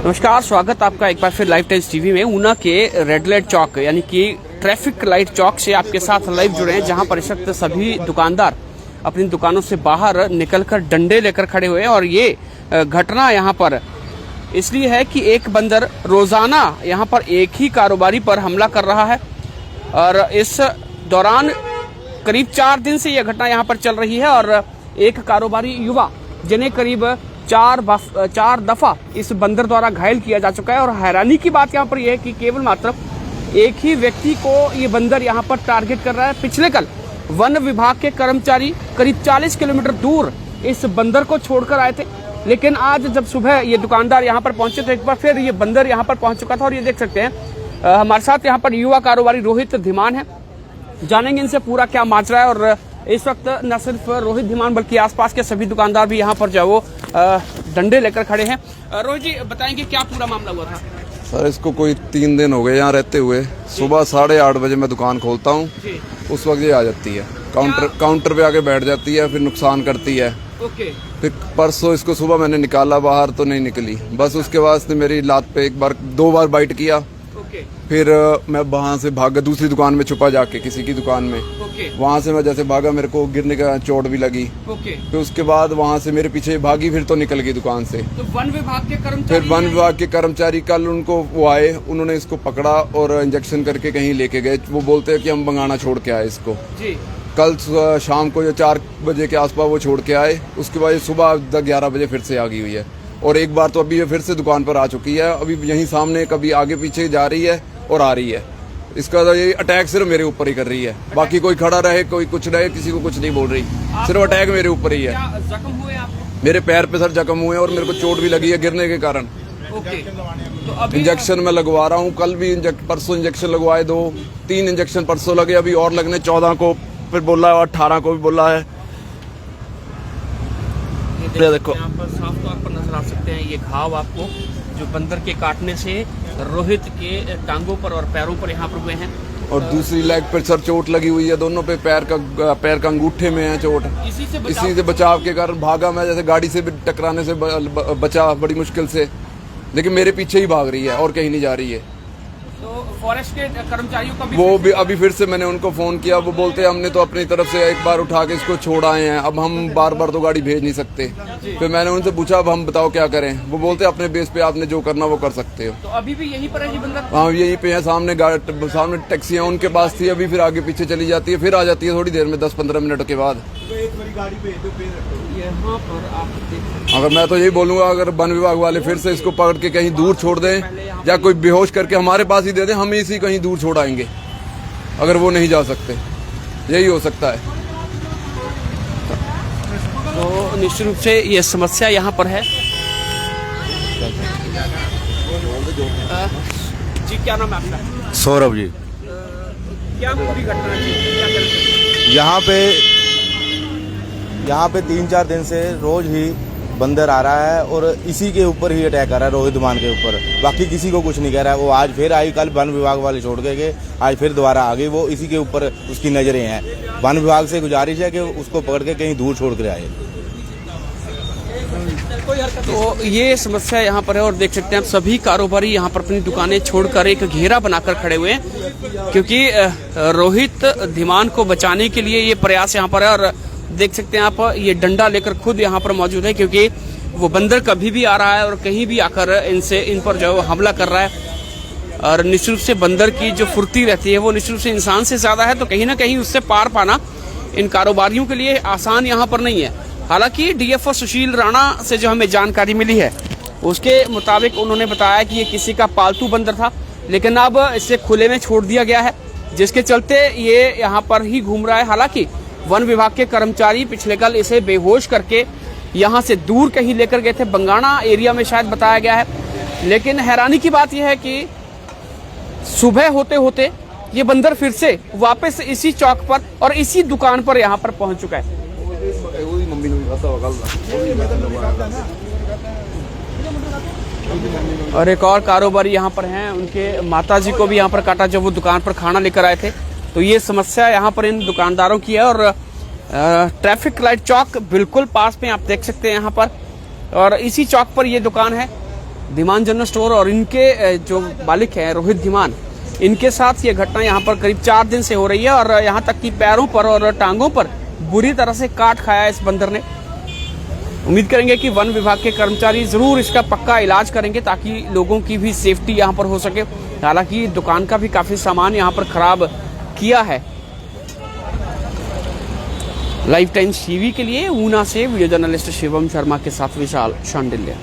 नमस्कार, स्वागत आपका एक बार फिर लाइव टाइम्स टीवी में। ऊना के रेड लाइट चौक यानी कि ट्रैफिक लाइट चौक से आपके साथ लाइव जुड़े हैं, जहां पर इस वक्त सभी दुकानदार अपनी दुकानों से बाहर निकलकर डंडे लेकर खड़े हुए हैं। और ये घटना यहां पर इसलिए है कि एक बंदर रोजाना यहां पर एक ही कारोबारी पर हमला कर रहा है और इस दौरान करीब 4 दिन से यह घटना यहां पर चल रही है और एक कारोबारी युवा जिन्हें करीब चार दफा इस बंदर द्वारा घायल किया जा चुका है। और हैरानी की बात यहाँ पर यह है कि केवल मात्र एक ही व्यक्ति को ये बंदर यहाँ पर टारगेट कर रहा है। पिछले कल वन विभाग के कर्मचारी करीब 40 किलोमीटर दूर इस बंदर को छोड़कर आए थे, लेकिन आज जब सुबह ये दुकानदार यहाँ पर पहुंचे तो एक बार फिर ये बंदर यहाँ पर पहुंच चुका था। और ये देख सकते हैं हमारे साथ यहाँ पर युवा कारोबारी रोहित धीमान है, जानेंगे इनसे पूरा क्या माजरा है। और इस वक्त न सिर्फ रोहित धीमान बल्कि आसपास के सभी दुकानदार भी यहाँ पर जो है वो डंडे लेकर खड़े हैं। रोहित जी बताएंगे क्या पूरा मामला हुआ था? सर इसको कोई 3 दिन हो गए यहाँ रहते हुए। सुबह 8:30 बजे मैं दुकान खोलता हूँ, उस वक्त ये आ जाती है, काउंटर पे आके बैठ जाती है, फिर नुकसान करती है। ओके। फिर परसों इसको सुबह मैंने निकाला बाहर तो नहीं निकली, बस उसके बाद से मेरी लात पे 2 बार बाइट किया। फिर मैं वहाँ से भागा दूसरी दुकान में छुपा जाके किसी की दुकान में। वहाँ से मैं जैसे भागा, मेरे को गिरने का चोट भी लगी। फिर उसके बाद वहाँ से मेरे पीछे भागी, फिर तो निकल गई दुकान से। तो वन विभाग के कर्मचारी, फिर वन विभाग के कर्मचारी कल उनको वो आए, उन्होंने इसको पकड़ा और इंजेक्शन करके कहीं लेके गए। वो बोलते हैं कि हम बंगाना छोड़ के आए इसको जी। कल शाम को 4 बजे के आसपास वो छोड़ के आए, उसके बाद सुबह 11 बजे फिर से आ गई हुई है। और एक बार तो अभी ये फिर से दुकान पर आ चुकी है, अभी यहीं सामने कभी आगे पीछे जा रही है और आ रही है। इसका तो ये अटैक सिर्फ मेरे ऊपर ही कर रही है, बाकी कोई खड़ा रहे कोई कुछ रहे किसी को कुछ नहीं बोल रही, सिर्फ अटैक मेरे ऊपर ही है। जख्म हुए आपको? मेरे पैर पे सर जख्म हुए और मेरे को चोट भी लगी है गिरने के कारण। तो अभी इंजेक्शन मैं लगवा रहा हूँ, कल भी परसों इंजेक्शन लगवाए, 2-3 इंजेक्शन परसों लगे, अभी और लगने 14 को, फिर बोला है 18 को भी बोला है। देखो यहाँ पर साफ तौर पर नजर आ सकते हैं ये घाव आपको, जो बंदर के काटने से रोहित के टांगों पर और पैरों पर यहाँ पर हुए हैं। और दूसरी लेग पर सर चोट लगी हुई है, दोनों पे पैर का अंगूठे में है चोट। इसी से बचाव के कारण भागा मैं, जैसे गाड़ी से टकराने से बचा बड़ी मुश्किल से, लेकिन मेरे पीछे ही भाग रही है और कहीं नहीं जा रही है। तो फॉरेस्ट के कर्मचारियों का वो भी अभी फिर से मैंने उनको फोन किया, वो बोलते हैं हमने तो अपनी तरफ से एक बार उठा के इसको छोड़ आए हैं, अब हम बार बार तो गाड़ी भेज नहीं सकते। फिर मैंने उनसे पूछा अब हम बताओ क्या करें, वो बोलते अपने बेस पे आपने जो करना वो कर सकते हो। तो अभी भी यहीं पर है बंदर? हाँ यहीं पे है, सामने टैक्सी है उनके पास थी, अभी फिर आगे पीछे चली जाती है, फिर आ जाती है थोड़ी देर में 10-15 मिनट के बाद। अगर मैं तो यही बोलूंगा, अगर वन विभाग वाले फिर से इसको पकड़ के कहीं दूर छोड़ दें या कोई बेहोश करके हमारे पास ही दे दें, हम इसी कहीं दूर छोड़ आएंगे, अगर वो नहीं जा सकते, यही हो सकता है। तो निश्चित रूप से ये समस्या यहाँ पर है। जी क्या नाम है आपका? सौरभ जी। क्या पूरी घटना है? यहाँ पे 3-4 दिन से रोज ही बंदर आ रहा है और इसी के ऊपर ही अटैक कर रहा है, रोहित धीमान के ऊपर, बाकी किसी को कुछ नहीं कह रहा है। वो आज फिर आई, कल वन विभाग वाले छोड़ के गए, आज फिर दोबारा आ गई, वो इसी के ऊपर उसकी नजरें हैं। वन विभाग से गुजारिश है कि उसको पकड़ के कहीं दूर छोड़ कर आए। तो ये समस्या यहाँ पर है और देख सकते हैं आप सभी कारोबारी यहाँ पर अपनी दुकानें छोड़कर एक घेरा बनाकर खड़े हुए हैं, क्योंकि रोहित धीमान को बचाने के लिए ये प्रयास यहाँ पर है। और देख सकते हैं आप ये डंडा लेकर खुद यहाँ पर मौजूद है, क्योंकि वो बंदर कभी भी आ रहा है और कहीं भी आकर इन पर जो हमला कर रहा है। और निश्चित रूप से बंदर की जो फुर्ती रहती है वो निश्चित रूप से इंसान से ज्यादा है, तो कहीं ना कहीं उससे पार पाना इन कारोबारियों के लिए आसान यहाँ पर नहीं है। हालांकि डीएफओ सुशील राणा से जो हमें जानकारी मिली है उसके मुताबिक उन्होंने बताया कि ये किसी का पालतू बंदर था, लेकिन अब इसे खुले में छोड़ दिया गया है, जिसके चलते ये यहाँ पर ही घूम रहा है। हालांकि वन विभाग के कर्मचारी पिछले कल इसे बेहोश करके यहाँ से दूर कहीं लेकर गए थे, बंगाना एरिया में शायद बताया गया है। लेकिन हैरानी की बात यह है कि सुबह होते होते ये बंदर फिर से वापस इसी चौक पर और इसी दुकान पर यहाँ पर पहुंच चुका है। और एक और कारोबारी यहाँ पर हैं, उनके माताजी को भी यहाँ पर काटा जब वो दुकान पर खाना लेकर आए थे। तो ये समस्या यहाँ पर इन दुकानदारों की है। और ट्रैफिक लाइट चौक बिल्कुल पास में आप देख सकते हैं यहाँ पर, और इसी चौक पर ये दुकान है धीमान जनरल स्टोर और इनके जो मालिक हैं रोहित धीमान, इनके साथ ये घटना यहाँ पर करीब 4 दिन से हो रही है और यहाँ तक कि पैरों पर और टांगों पर बुरी तरह से काट खाया इस बंदर ने। उम्मीद करेंगे कि वन विभाग के कर्मचारी जरूर इसका पक्का इलाज करेंगे ताकि लोगों की भी सेफ्टी यहाँ पर हो सके। हालांकि दुकान का भी काफी सामान यहाँ पर खराब किया है। लाइव टाइम्स टीवी के लिए ऊना से वीडियो जर्नलिस्ट शिवम शर्मा के साथ विशाल शांडिल्य।